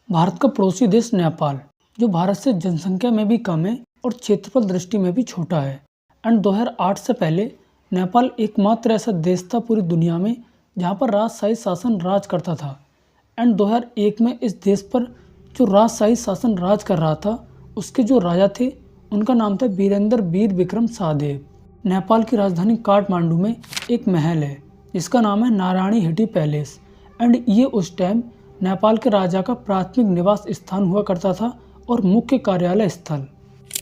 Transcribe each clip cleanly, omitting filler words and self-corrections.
भारत का पड़ोसी देश नेपाल, जो भारत से जनसंख्या में भी कम है और क्षेत्रफल दृष्टि में भी छोटा है। एंड 2008 से पहले नेपाल एकमात्र ऐसा देश था पूरी दुनिया में जहां पर राजशाही शासन राज करता था। एंड 2001 में इस देश पर जो राजशाही शासन राज कर रहा था, उसके जो राजा थे उनका नाम था वीरेंद्र वीर विक्रम शाहदेव। नेपाल की राजधानी काठमांडू में एक महल है जिसका नाम है नारायणी हिटी पैलेस। एंड ये उस टाइम नेपाल के राजा का प्राथमिक निवास स्थान हुआ करता था और मुख्य कार्यालय स्थल।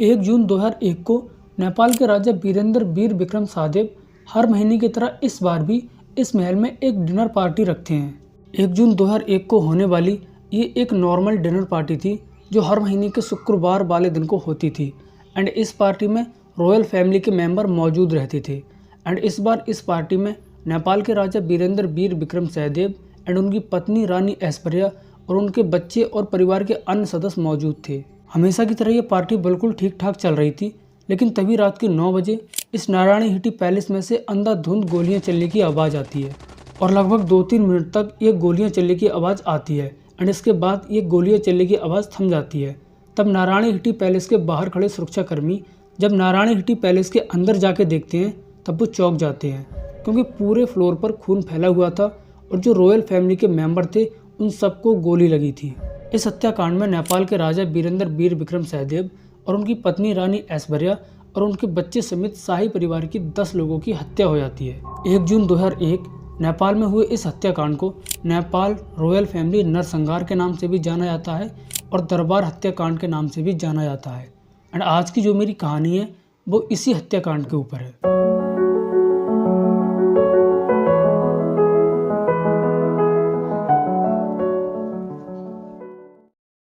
1 जून 2001 को नेपाल के राजा वीरेंद्र वीर विक्रम शाहदेव हर महीने की तरह इस बार भी इस महल में एक डिनर पार्टी रखते हैं। 1 जून 2001 को होने वाली ये एक नॉर्मल डिनर पार्टी थी जो हर महीने के शुक्रवार वाले दिन को होती थी। एंड इस पार्टी में रॉयल फैमिली के मेंबर मौजूद रहते थे। एंड इस बार इस पार्टी में नेपाल के राजा वीरेंद्र वीर विक्रम शाहदेव एंड उनकी पत्नी रानी ऐश्वर्या और उनके बच्चे और परिवार के अन्य सदस्य मौजूद थे। हमेशा की तरह ये पार्टी बिल्कुल ठीक ठाक चल रही थी, लेकिन तभी रात के 9 बजे इस नारायणी हिटी पैलेस में से अंधाधुंध गोलियां चलने की आवाज़ आती है और लगभग 2-3 मिनट तक ये गोलियां चलने की आवाज़ आती है। एंड इसके बाद ये गोलियां चलने की आवाज़ थम जाती है। तब नारायणी हिटी पैलेस के बाहर खड़े सुरक्षाकर्मी जब नारायणी हिटी पैलेस के अंदर जाके देखते हैं तब वो चौंक जाते हैं, क्योंकि पूरे फ्लोर पर खून फैला हुआ था और जो रॉयल फैमिली के मेंबर थे उन सबको गोली लगी थी। इस हत्याकांड में नेपाल के राजा वीरेंद्र वीर विक्रम शाहदेव और उनकी पत्नी रानी ऐश्वर्या और उनके बच्चे समेत शाही परिवार की 10 लोगों की हत्या हो जाती है। 1 जून 2001 नेपाल में हुए इस हत्याकांड को नेपाल रॉयल फैमिली नरसंहार के नाम से भी जाना जाता है और दरबार हत्याकांड के नाम से भी जाना जाता है। एंड आज की जो मेरी कहानी है वो इसी हत्याकांड के ऊपर है।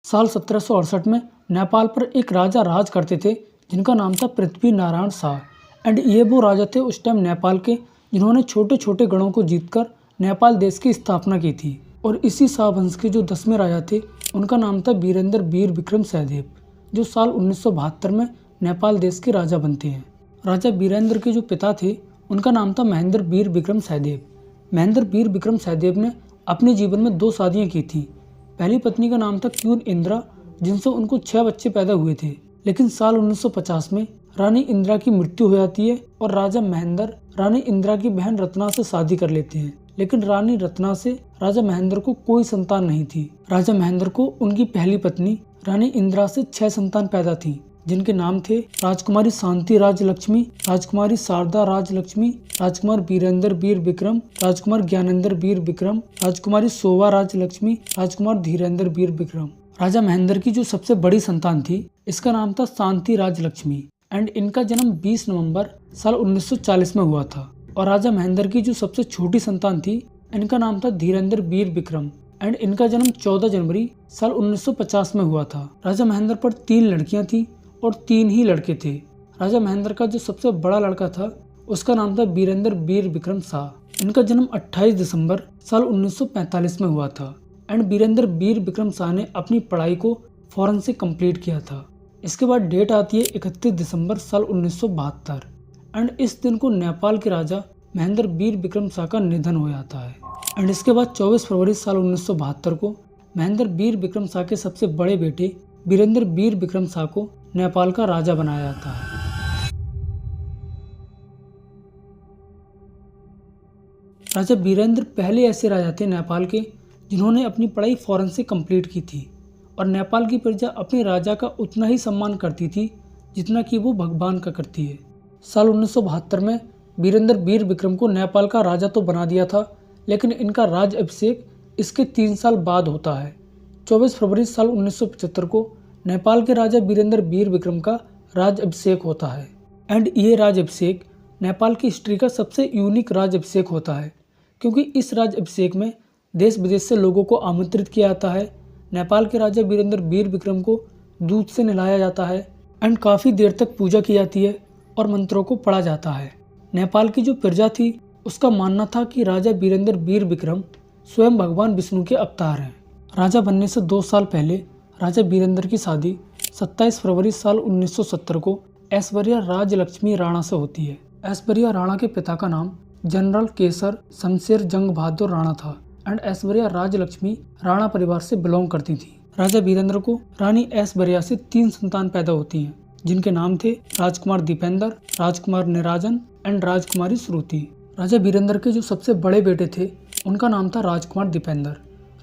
साल 1768 में नेपाल पर एक राजा राज करते थे जिनका नाम था पृथ्वी नारायण शाह। एंड ये वो राजा थे उस टाइम नेपाल के जिन्होंने छोटे छोटे गणों को जीतकर नेपाल देश की स्थापना की थी। और इसी शाह वंश के जो 10वें राजा थे उनका नाम था वीरेंद्र वीर विक्रम शाहदेव, जो साल 1972 में नेपाल देश के राजा बनते हैं। राजा वीरेंद्र के जो पिता थे उनका नाम था महेंद्र वीर विक्रम शाहदेव। महेंद्र वीर विक्रम शाहदेव ने अपने जीवन में 2 शादियाँ की थी। पहली पत्नी का नाम था क्वीन इंदिरा, जिनसे उनको 6 बच्चे पैदा हुए थे। लेकिन साल 1950 में रानी इंदिरा की मृत्यु हो जाती है और राजा महेंद्र रानी इंदिरा की बहन रत्ना से शादी कर लेते हैं। लेकिन रानी रत्ना से राजा महेंद्र को कोई संतान नहीं थी। राजा महेंद्र को उनकी पहली पत्नी रानी इंदिरा से 6 संतान पैदा थी, जिनके नाम थे राजकुमारी शांति राजलक्ष्मी, राजकुमारी शारदा राजलक्ष्मी, राजकुमार वीरेंद्र वीर विक्रम, राजकुमार ज्ञानेंद्र वीर विक्रम, राजकुमारी शोभा राजलक्ष्मी, राजकुमार धीरेंद्र वीर विक्रम। राजा महेंद्र की जो सबसे बड़ी संतान थी इसका नाम था शांति राजलक्ष्मी। एंड इनका जन्म 20 नवंबर साल 1940 में हुआ था। और राजा महेंद्र की जो सबसे छोटी संतान थी इनका नाम था धीरेंद्र वीर विक्रम। एंड इनका जन्म 14 जनवरी साल 1950 में हुआ था। राजा महेंद्र पर 3 लड़कियां थी और 3 ही लड़के थे। राजा महेंद्र का जो सबसे बड़ा लड़का था उसका नाम था वीरेंद्र वीर विक्रम शाह। इनका जन्म 28 दिसंबर साल 1945 में हुआ था। एंड वीरेंद्र वीर विक्रम शाह ने अपनी पढ़ाई को फौरन से कंप्लीट किया था। इसके बाद डेट आती है 31 दिसंबर साल 1972। एंड इस दिन को नेपाल के राजा महेंद्र वीर विक्रम शाह का निधन हो जाता है। एंड इसके बाद 24 फरवरी साल 1972 को महेंद्र वीर विक्रम शाह के सबसे बड़े बेटे वीरेंद्र वीर विक्रम शाह को नेपाल का राजा बनाया जाता है। राजा वीरेंद्र पहले ऐसे राजा थे नेपाल के जिन्होंने अपनी पढ़ाई फौरन से कंप्लीट की थी और नेपाल की प्रजा अपने राजा का उतना ही सम्मान करती थी जितना कि वो भगवान का करती है। साल 1972 में वीरेंद्र वीर विक्रम को नेपाल का राजा तो बना दिया था, लेकिन इनका राज अभिषेक इसके 3 साल बाद होता है। 24 फरवरी साल 1975 को नेपाल के राजा वीरेंद्र वीर विक्रम का राज अभिषेक होता है। एंड ये राज अभिषेक नेपाल की हिस्ट्री का सबसे यूनिक राज अभिषेक होता है, क्योंकि इस राज अभिषेक में देश विदेश से लोगों को आमंत्रित किया जाता है। नेपाल के राजा वीरेंद्र वीर विक्रम को दूध से नहलाया जाता है एंड काफ़ी देर तक पूजा की जाती है और मंत्रों को पढ़ा जाता है। नेपाल की जो प्रजा थी उसका मानना था कि राजा वीरेंद्र वीर विक्रम स्वयं भगवान विष्णु के अवतार हैं। राजा बनने से 2 साल पहले राजा वीरेंद्र की शादी 27 फरवरी साल 1970 को ऐश्वर्या राजलक्ष्मी राणा से होती है। ऐश्वर्या राणा के पिता का नाम जनरल केसर शमशेर जंग बहादुर राणा था एंड ऐश्वर्या राजलक्ष्मी राणा परिवार से बिलोंग करती थी। राजा वीरेंद्र को रानी ऐश्वर्या से 3 संतान पैदा होती हैं, जिनके नाम थे राजकुमार दीपेंद्र, राजकुमार निराजन एंड राजकुमारी श्रुति। राजा वीरेंद्र के जो सबसे बड़े बेटे थे उनका नाम था राजकुमार दीपेंद्र।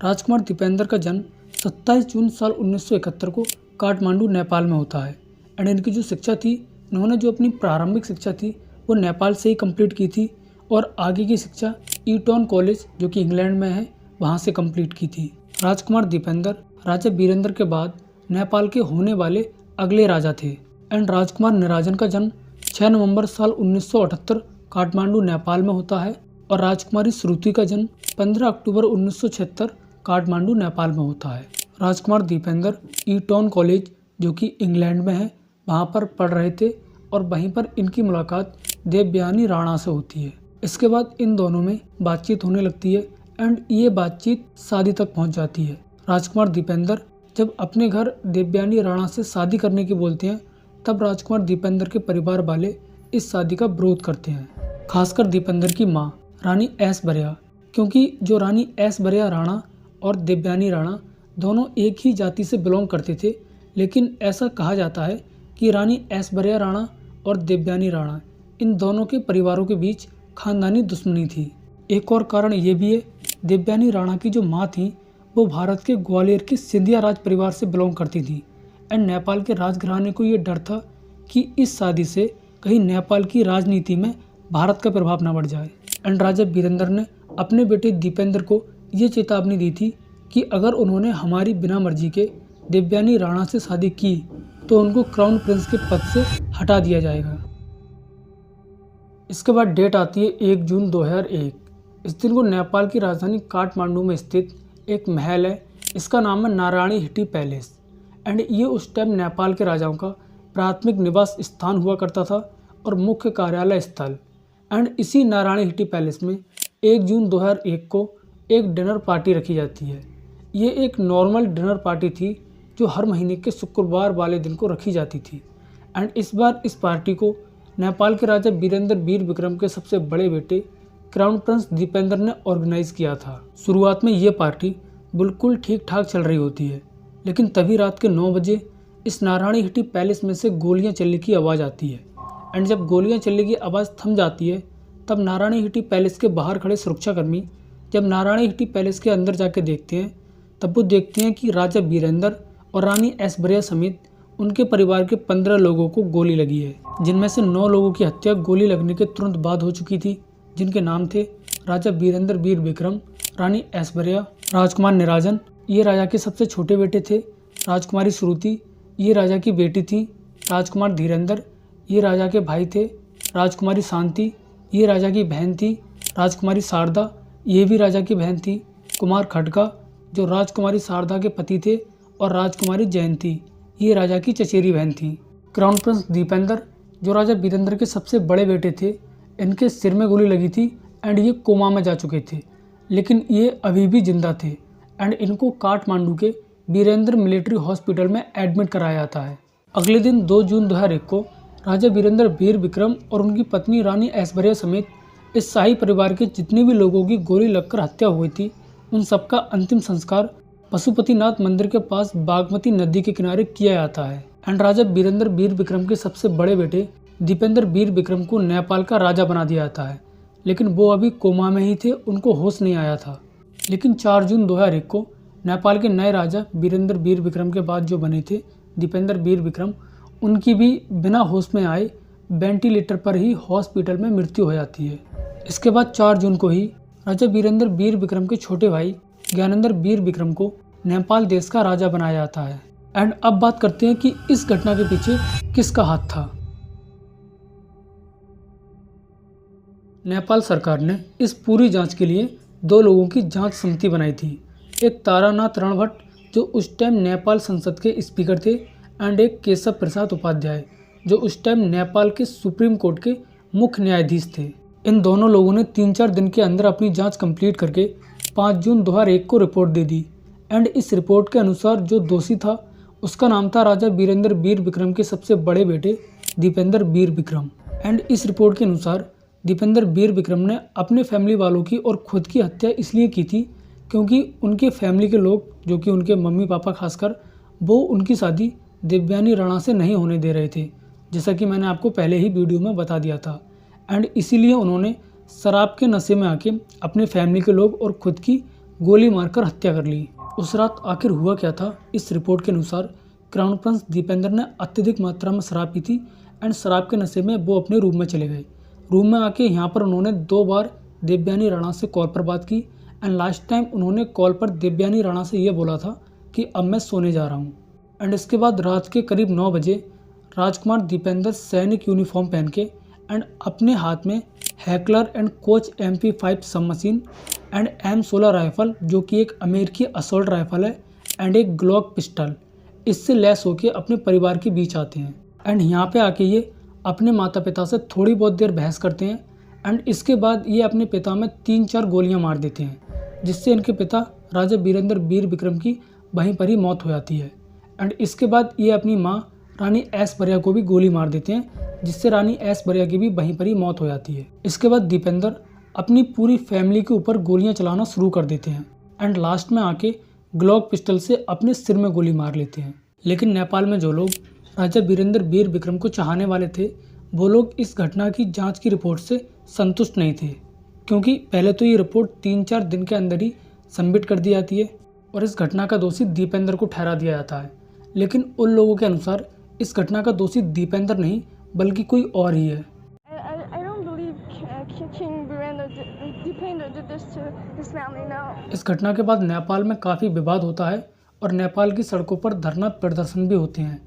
राजकुमार दीपेंद्र का जन्म 27 जून साल 1971 को काठमांडू नेपाल में होता है। एंड इनकी जो शिक्षा थी, इन्होंने जो अपनी प्रारंभिक शिक्षा थी वो नेपाल से ही कंप्लीट की थी और आगे की शिक्षा ईटॉन कॉलेज जो कि इंग्लैंड में है वहाँ से कंप्लीट की थी। राजकुमार दीपेंद्र राजा वीरेंद्र के बाद नेपाल के होने वाले अगले राजा थे। एंड राजकुमार निराजन का जन्म 6 नवंबर साल 1978 काठमांडू नेपाल में होता है और राजकुमारी श्रुति का जन्म 15 अक्टूबर 1976 काठमांडू नेपाल में होता है। राजकुमार दीपेंद्र ईटॉन कॉलेज जो कि इंग्लैंड में है वहाँ पर पढ़ रहे थे और वहीं पर इनकी मुलाकात देवयानी राणा से होती है। इसके बाद इन दोनों में बातचीत होने लगती है एंड ये बातचीत शादी तक पहुँच जाती है। राजकुमार दीपेंद्र जब अपने घर देवयानी राणा से शादी करने की बोलते हैं तब राजकुमार दीपेंद्र के परिवार वाले इस शादी का विरोध करते हैं, खासकर दीपेंद्र की माँ रानी ऐश्वर्या, क्योंकि जो रानी ऐश्वर्या राणा और देवयानी राणा दोनों एक ही जाति से बिलोंग करते थे। लेकिन ऐसा कहा जाता है कि रानी ऐश्वर्या राणा और देवयानी राणा इन दोनों के परिवारों के बीच खानदानी दुश्मनी थी। एक और कारण ये भी है, देवयानी राणा की जो माँ थी वो भारत के ग्वालियर के सिंधिया राज परिवार से बिलोंग करती थी। एंड नेपाल के राजघराने को ये डर था कि इस शादी से कहीं नेपाल की राजनीति में भारत का प्रभाव न बढ़ जाए। एंड राजा वीरेंद्र ने अपने बेटे दीपेंद्र को ये चेतावनी दी थी कि अगर उन्होंने हमारी बिना मर्जी के देवयानी राणा से शादी की तो उनको क्राउन प्रिंस के पद से हटा दिया जाएगा। इसके बाद डेट आती है 1 जून 2001। इस दिन को नेपाल की राजधानी काठमांडू में स्थित एक महल है, इसका नाम है नारायणी हिटी पैलेस। एंड ये उस टाइम नेपाल के राजाओं का प्राथमिक निवास स्थान हुआ करता था और मुख्य कार्यालय स्थल। एंड इसी नारायणी हिटी पैलेस में 1 जून 2001 को एक डिनर पार्टी रखी जाती है। ये एक नॉर्मल डिनर पार्टी थी जो हर महीने के शुक्रवार वाले दिन को रखी जाती थी। एंड इस बार इस पार्टी को नेपाल के राजा वीरेंद्र वीर विक्रम के सबसे बड़े बेटे क्राउन प्रिंस दीपेंद्र ने ऑर्गेनाइज किया था। शुरुआत में ये पार्टी बिल्कुल ठीक ठाक चल रही होती है, लेकिन तभी रात के 9 बजे इस नारायणी हिटी पैलेस में से गोलियां चलने की आवाज़ आती है। एंड जब गोलियां चलने की आवाज़ थम जाती है तब नारायणी हिटी पैलेस के बाहर खड़े सुरक्षाकर्मी जब नारायणी हिटी पैलेस के अंदर जाके देखते हैं तब वो देखते हैं कि राजा वीरेंद्र और रानी ऐश्वर्या समेत उनके परिवार के 15 लोगों को गोली लगी है, जिनमें से 9 लोगों की हत्या गोली लगने के तुरंत बाद हो चुकी थी, जिनके नाम थे राजा वीरेंद्र वीर विक्रम, रानी ऐश्वर्या, राजकुमार निराजन, ये राजा के सबसे छोटे बेटे थे, राजकुमारी श्रुति, ये राजा की बेटी थी, राजकुमार धीरेंद्र, ये राजा के भाई थे, राजकुमारी शांति, ये राजा की बहन थी, राजकुमारी शारदा, ये भी राजा की बहन थी, कुमार खटका जो राजकुमारी शारदा के पति थे और राजकुमारी जयंती, ये राजा की चचेरी बहन थी। क्राउन प्रिंस दीपेंद्र जो राजा वीरेंद्र के सबसे बड़े बेटे थे, इनके सिर में गोली लगी थी एंड ये कोमा में जा चुके थे, लेकिन ये अभी भी जिंदा थे। एंड इनको काठमांडू के वीरेंद्र मिलिट्री हॉस्पिटल में एडमिट कराया जाता है। अगले दिन 2 जून 2001 को राजा वीरेंद्र वीर विक्रम और उनकी पत्नी रानी ऐश्वर्या समेत इस शाही परिवार के जितने भी लोगों की गोली लगकर हत्या हुई थी उन सबका अंतिम संस्कार पशुपतिनाथ मंदिर के पास बागमती नदी के किनारे किया जाता है। एंड राजा वीरेंद्र वीर विक्रम के सबसे बड़े बेटे दीपेंद्र वीर विक्रम को नेपाल का राजा बना दिया जाता है, लेकिन वो अभी कोमा में ही थे, उनको होश नहीं आया था। लेकिन 4 जून 2001 को नेपाल के नए राजा वीरेंद्र वीर विक्रम के बाद जो बने थे दीपेंद्र वीर विक्रम, उनकी भी बिना होश में आए वेंटिलेटर पर ही हॉस्पिटल में मृत्यु हो जाती है। इसके बाद 4 जून को ही राजा वीरेंद्र वीर विक्रम के छोटे भाई ज्ञानेंद्र वीर विक्रम को नेपाल देश का राजा बनाया जाता है। एंड अब बात करते हैं कि इस घटना के पीछे किसका हाथ था। नेपाल सरकार ने इस पूरी जांच के लिए 2 लोगों की जांच समिति बनाई थी। एक तारानाथ रणभट्ट जो उस टाइम नेपाल संसद के स्पीकर थे एंड एक केशव प्रसाद उपाध्याय जो उस टाइम नेपाल के सुप्रीम कोर्ट के मुख्य न्यायाधीश थे। इन दोनों लोगों ने 3-4 दिन के अंदर अपनी जांच कंप्लीट करके 5 जून 2001 को रिपोर्ट दे दी। एंड इस रिपोर्ट के अनुसार जो दोषी था उसका नाम था राजा वीरेंद्र वीर विक्रम के सबसे बड़े बेटे दीपेंद्र वीर विक्रम। एंड इस रिपोर्ट के अनुसार दीपेंद्र वीर विक्रम ने अपने फैमिली वालों की और खुद की हत्या इसलिए की थी क्योंकि उनके फैमिली के लोग, जो कि उनके मम्मी पापा खासकर, वो उनकी शादी देवयानी राणा से नहीं होने दे रहे थे, जैसा कि मैंने आपको पहले ही वीडियो में बता दिया था। एंड इसीलिए उन्होंने शराब के नशे में आके अपने फैमिली के लोग और खुद की गोली मारकर हत्या कर ली। उस रात आखिर हुआ क्या था? इस रिपोर्ट के अनुसार क्राउन प्रिंस दीपेंद्र ने अत्यधिक मात्रा में शराब पी थी एंड शराब के नशे में वो अपने रूम में चले गए। रूम में आके यहाँ पर उन्होंने 2 बार देवयानी राणा से कॉल पर बात की एंड लास्ट टाइम उन्होंने कॉल पर देवयानी राणा से ये बोला था कि अब मैं सोने जा रहा हूँ। एंड इसके बाद रात के करीब 9 बजे राजकुमार दीपेंद्र सैनिक यूनिफॉर्म पहन के एंड अपने हाथ में हैकलर एंड कोच MP5 सब मशीन एंड M16 राइफल, जो कि एक अमेरिकी असॉल्ट राइफल है, एंड एक ग्लॉक पिस्टल, इससे लैस होकर अपने परिवार के बीच आते हैं। एंड यहाँ पे आके ये अपने माता पिता से थोड़ी बहुत देर बहस करते हैं एंड इसके बाद ये अपने पिता में 3-4 गोलियां मार देते हैं, जिससे इनके पिता राजा वीरेंद्र वीर विक्रम की वहीं पर ही मौत हो जाती है। एंड इसके बाद ये अपनी माँ रानी ऐश्वर्या को भी गोली मार देते हैं, जिससे रानी ऐश्वर्या की भी वहीं पर ही मौत हो जाती है। इसके बाद दीपेंद्र अपनी पूरी फैमिली के ऊपर गोलियां चलाना शुरू कर देते हैं एंड लास्ट में आके ग्लॉक पिस्टल से अपने सिर में गोली मार लेते हैं। लेकिन नेपाल में जो लोग राजा वीरेंद्र वीर विक्रम को चाहने वाले थे, वो लोग इस घटना की जांच की रिपोर्ट से संतुष्ट नहीं थे, क्योंकि पहले तो ये रिपोर्ट 3-4 दिन के अंदर ही सबमिट कर दी जाती है और इस घटना का दोषी दीपेंद्र को ठहरा दिया जाता है। लेकिन उन लोगों के अनुसार इस घटना का दोषी दीपेंद्र नहीं बल्कि कोई और ही है। I don't believe King Deepinder did this to his family, no. इस घटना के बाद नेपाल में काफ़ी विवाद होता है और नेपाल की सड़कों पर धरना प्रदर्शन भी होते हैं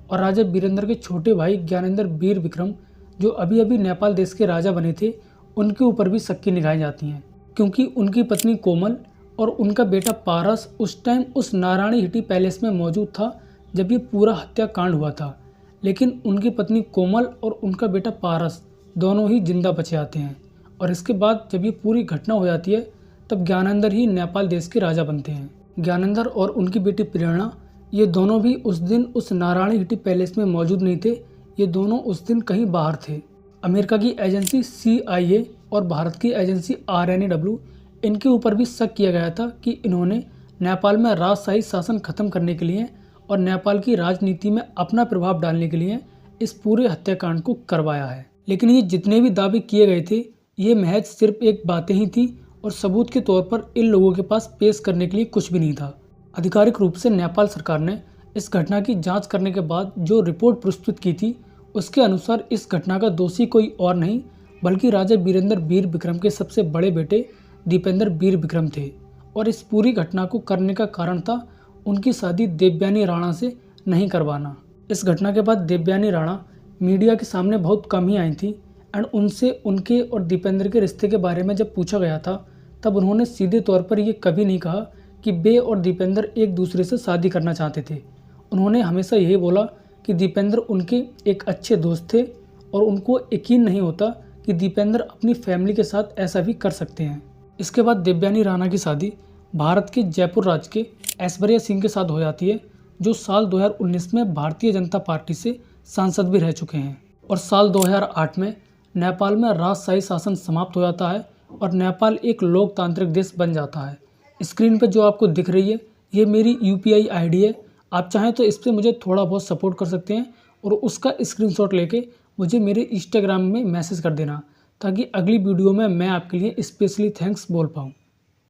और राजा वीरेंद्र के छोटे भाई ज्ञानेंद्र वीर विक्रम, जो अभी अभी नेपाल देश के राजा बने थे, उनके ऊपर भी शक की निगाहें जाती हैं, क्योंकि उनकी पत्नी कोमल और उनका बेटा पारस उस टाइम उस नारायणी हिटी पैलेस में मौजूद था जब ये पूरा हत्याकांड हुआ था। लेकिन उनकी पत्नी कोमल और उनका बेटा पारस दोनों ही जिंदा बचे आते हैं और इसके बाद जब ये पूरी घटना हो जाती है तब ज्ञानेंद्र ही नेपाल देश के राजा बनते हैं। ज्ञानेंद्र और उनकी बेटी प्रेरणा, ये दोनों भी उस दिन उस नारायणी हिटी पैलेस में मौजूद नहीं थे, ये दोनों उस दिन कहीं बाहर थे। अमेरिका की एजेंसी CIA और भारत की एजेंसी RNAW, इनके ऊपर भी शक किया गया था कि इन्होंने नेपाल में राजशाही शासन खत्म करने के लिए और नेपाल की राजनीति में अपना प्रभाव डालने के लिए इस पूरे हत्याकांड को करवाया है। लेकिन ये जितने भी दावे किए गए थे, ये महज सिर्फ एक बातें ही थी और सबूत के तौर पर इन लोगों के पास पेश करने के लिए कुछ भी नहीं था। आधिकारिक रूप से नेपाल सरकार ने इस घटना की जांच करने के बाद जो रिपोर्ट प्रस्तुत की थी, उसके अनुसार इस घटना का दोषी कोई और नहीं बल्कि राजा वीरेंद्र वीर विक्रम के सबसे बड़े बेटे दीपेंद्र वीर विक्रम थे और इस पूरी घटना को करने का कारण था उनकी शादी देवयानी राणा से नहीं करवाना। इस घटना के बाद देवयानी राणा मीडिया के सामने बहुत कम ही आई थी एंड उनसे उनके और दीपेंद्र के रिश्ते के बारे में जब पूछा गया था, तब उन्होंने सीधे तौर पर ये कभी नहीं कहा कि वे और दीपेंद्र एक दूसरे से शादी करना चाहते थे। उन्होंने हमेशा यही बोला कि दीपेंद्र उनके एक अच्छे दोस्त थे और उनको यकीन नहीं होता कि दीपेंद्र अपनी फैमिली के साथ ऐसा भी कर सकते हैं। इसके बाद देवयानी राणा की शादी भारत के जयपुर राज्य के ऐश्वर्या सिंह के साथ हो जाती है, जो साल 2019 में भारतीय जनता पार्टी से सांसद भी रह चुके हैं। और साल 2008 में नेपाल में राजशाही शासन समाप्त हो जाता है और नेपाल एक लोकतांत्रिक देश बन जाता है। स्क्रीन पर जो आपको दिख रही है, ये मेरी UPI ID है। आप चाहें तो इस पर मुझे थोड़ा बहुत सपोर्ट कर सकते हैं और उसका स्क्रीनशॉट लेके मुझे मेरे इंस्टाग्राम में मैसेज कर देना, ताकि अगली वीडियो में मैं आपके लिए स्पेशली थैंक्स बोल पाऊँ।